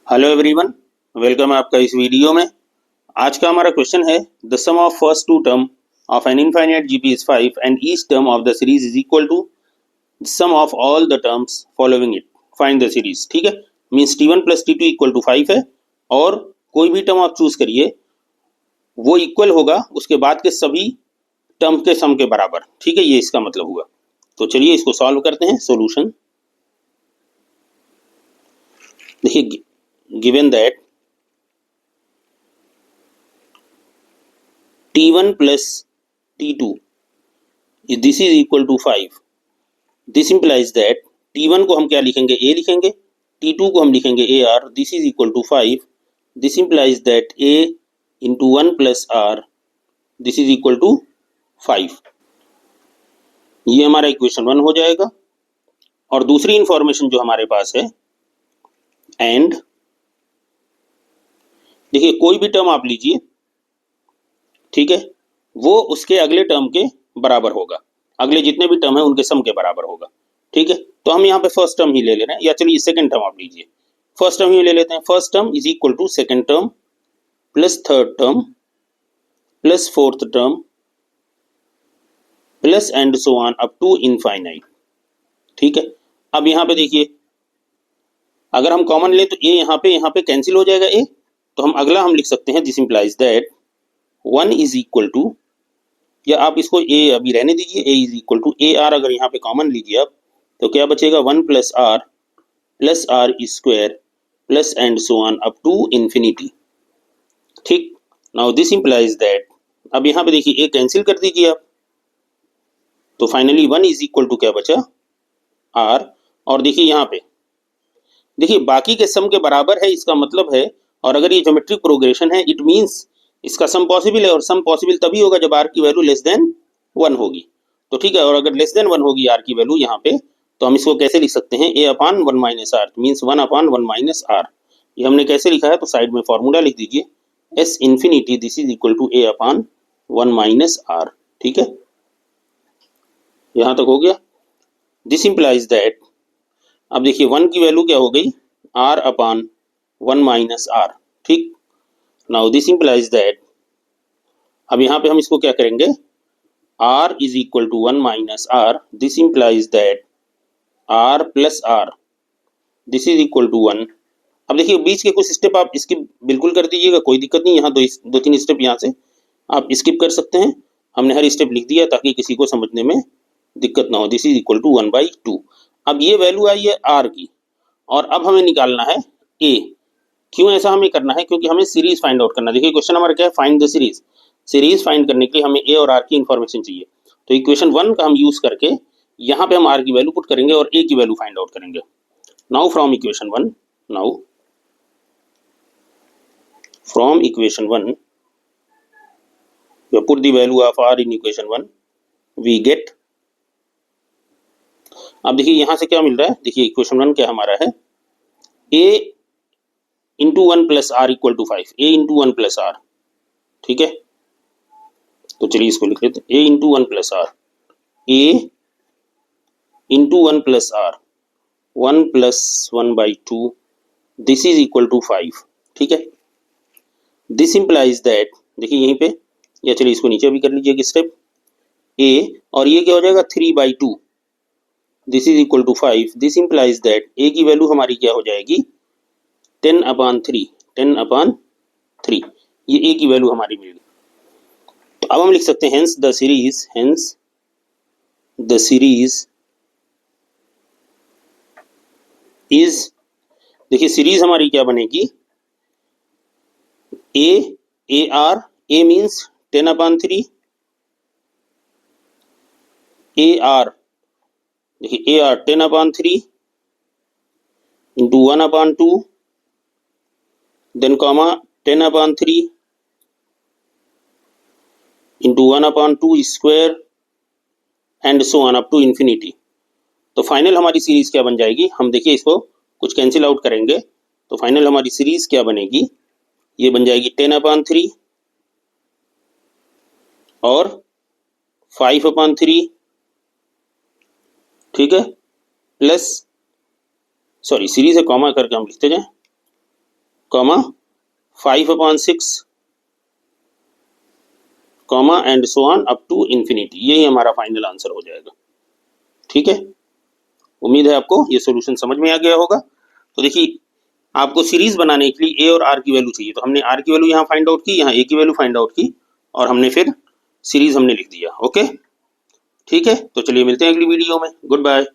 Hello everyone, welcome है आपका इस वीडियो में। आज का हमारा क्वेश्चन है the sum of first two term of an infinite GP is 5 and each term of the series is equal to sum of all the terms following it, find the series. ठीक है, means t1 plus t2 equal to 5 है और कोई भी term आप choose करिए वो equal होगा उसके बाद के सभी टर्म के सम के बराबर। ठीक है, ये इसका मतलब हुआ। तो चलिए इसको सॉल्व करते हैं। सॉल्यूशन देखिए, given that t1 plus t2 this is equal to 5, this implies that t1 को हम क्या लिखेंगे, a लिखेंगे, t2 को हम लिखेंगे ar, this is equal to 5, this implies that a into 1 plus r this is equal to 5। ये हमारा इक्वेशन 1 हो जाएगा। और दूसरी इंफॉर्मेशन जो हमारे पास है, एंड देखिए कोई भी टर्म आप लीजिए, ठीक है, वो उसके अगले टर्म के बराबर होगा, अगले जितने भी टर्म है उनके सम के बराबर होगा। ठीक है, तो हम यहाँ पे फर्स्ट टर्म ही ले रहे हैं, या चलिए सेकंड टर्म आप लीजिए, फर्स्ट टर्म ही ले लेते हैं। First term is equal to second term plus third term plus fourth term plus and so on up to infinite. ठीक है, अब यहाँ पे देखिए, अगर हम कॉमन लें तो ए यहाँ पे कैंसिल हो जाएगा ए, तो हम अगला हम लिख सकते हैं this implies that 1 is equal to, या आप इसको ए अभी रहने दीजिए, a is equal to a r, अगर यहाँ पे कॉमन लीजिए आप तो क्या बचेगा 1 plus r square plus and so on up to infinity. ठीक, नाउ दिस इंप्लाइज दैट, अब यहाँ पे देखिए ए कैंसिल कर दीजिए आप, तो फाइनली 1 इज इक्वल टू क्या बचा आर। और देखिए यहाँ पे देखिए बाकी के सम के बराबर है, इसका मतलब है, और अगर ये ज्योमेट्रिक प्रोग्रेशन है इट मींस इसका सम पॉसिबल है, और सम पॉसिबल तभी होगा जब आर की वैल्यू लेस देन 1 होगी। तो ठीक है, और अगर लेस देन 1 होगी आर की वैल्यू यहाँ पे, तो हम इसको कैसे लिख सकते हैं, a upon 1 minus r, means 1 upon 1 minus r. ये हमने कैसे लिखा है, तो साइड में फॉर्मूला लिख दीजिए, S infinity this is equal to a upon 1 minus r. ठीक है, यहाँ तक हो गया। दिस इंप्लाइज दैट, अब देखिए 1 की वैल्यू क्या हो गई, आर अपान 1 माइनस आर। ठीक, नाउ दिस इंप्लाइज दैट, अब यहाँ पे हम इसको क्या करेंगे, r is equal to 1 minus r, this implies that r plus r this is equal to 1। अब देखिए बीच के कुछ स्टेप आप स्किप बिल्कुल कर दीजिएगा, कोई दिक्कत नहीं, यहाँ दो तीन स्टेप यहाँ से आप स्किप कर सकते हैं, हमने हर स्टेप लिख दिया ताकि किसी को समझने में दिक्कत ना हो। This is equal to 1/2। अब ये वैल्यू आई है r की, और अब हमें निकालना है a। क्यों ऐसा हमें करना है, क्योंकि हमें सीरीज फाइंड आउट करना है। देखिए क्वेश्चन हमारा क्या है, find the series. Series find करने के लिए हमें ए और आर की इंफॉर्मेशन चाहिए, तो इक्वेशन 1 का हम यूज करके यहाँ पे हम आर की वैल्यू पुट करेंगे और ए की वैल्यू फाइंड आउट करेंगे। Now from equation 1, now from equation 1 we put the value of r in equation 1, we get, अब देखिए यहाँ से क्या मिल रहा है, देखिए इक्वेशन 1 क्या हमारा है, a into 1 plus r equal to 5, a into 1 plus r. ठीक है, तो चलिए इसको लिख लेते हैं, a into 1 plus r, a into 1 plus r, 1 plus 1/2 this is equal to 5। ठीक है, दिस इंप्लाइज दैट, देखिए यहीं पे, या चलिए इसको नीचे भी कर लीजिए कि स्टेप a, और ये क्या हो जाएगा 3/2 this is equal to 5। This implies that a की वैल्यू हमारी क्या हो जाएगी 10/3, 10/3, ये a की वैल्यू हमारी मिल गई। तो अब हम लिख सकते हैं hence the series, hence the series is, देखिए सीरीज हमारी क्या बनेगी, a r, a means 10/3, a r, देखिए a r 10/3 into 1/2 then comma 10/3 into 1/2 square and so on up to infinity. तो फाइनल हमारी सीरीज क्या बन जाएगी, हम देखिए इसको कुछ कैंसिल आउट करेंगे, तो फाइनल हमारी सीरीज क्या बनेगी, ये बन जाएगी 10/3 और 5/3। ठीक है, प्लस, सॉरी सीरीज है कॉमा करके हम लिखते जाएं, comma 5/6 comma and so on up to infinity, यही हमारा फाइनल आंसर हो जाएगा। ठीक है, उम्मीद है आपको ये सॉल्यूशन समझ में आ गया होगा। तो देखिए, आपको सीरीज बनाने के लिए ए और आर की वैल्यू चाहिए, तो हमने आर की वैल्यू यहाँ फाइंड आउट की, यहाँ ए की वैल्यू फाइंड आउट की, और हमने फिर सीरीज हमने लिख दिया। ओके, ठीक है, तो चलिए मिलते हैं अगली वीडियो में। Good bye.